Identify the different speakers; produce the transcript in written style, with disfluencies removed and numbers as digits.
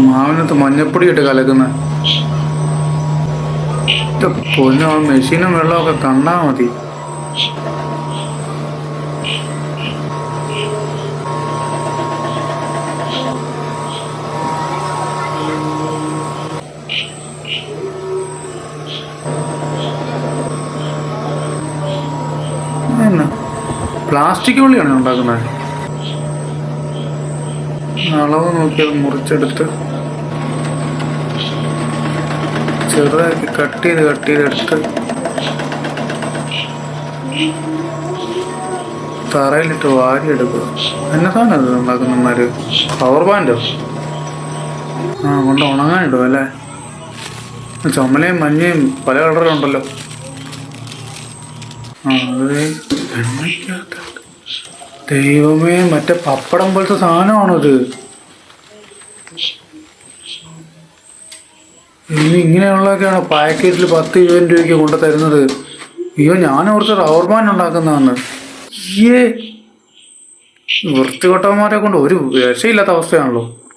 Speaker 1: മാവിനകത്ത് മഞ്ഞപ്പൊടി ഇട്ട് കലക്കുന്ന പൊന്നോ, മെഷീനും വെള്ളമൊക്കെ കണ്ടാ മതി. പ്ലാസ്റ്റിക് ഉള്ളിയാണ് ഉണ്ടാക്കുന്നത്. അളവ് നോക്കിയത് മുറിച്ചെടുത്ത് ചെറുതാക്കി കട്ട് ചെയ്തെടുത്ത് തറയിലിട്ട് വാരിയെടുക്കുക. എന്നതാണ് അത് ഉണ്ടാക്കുന്നമാര്? പവർ ബാൻഡോ? കൊണ്ട് ഉണങ്ങാനിടും അല്ലേ? ചുമലയും മഞ്ഞയും പല കളറിലുണ്ടല്ലോ. അത് എണ്ണയ്ക്കകത്ത്. ദൈവമേ, മറ്റേ പപ്പടം പോലത്തെ സാധനമാണത്. ഇങ്ങനെയുള്ളതൊക്കെയാണ് പാക്കറ്റിൽ 10-20 രൂപയ്ക്ക് കൊണ്ടു തരുന്നത്. അയ്യോ, ഞാൻ ഓർത്ത് റബ്ബർ ബാൻഡ് ഉണ്ടാക്കുന്നതാണ്. വൃത്തികെട്ടവന്മാരെ കൊണ്ട് ഒരു രക്ഷയില്ലാത്ത അവസ്ഥയാണല്ലോ.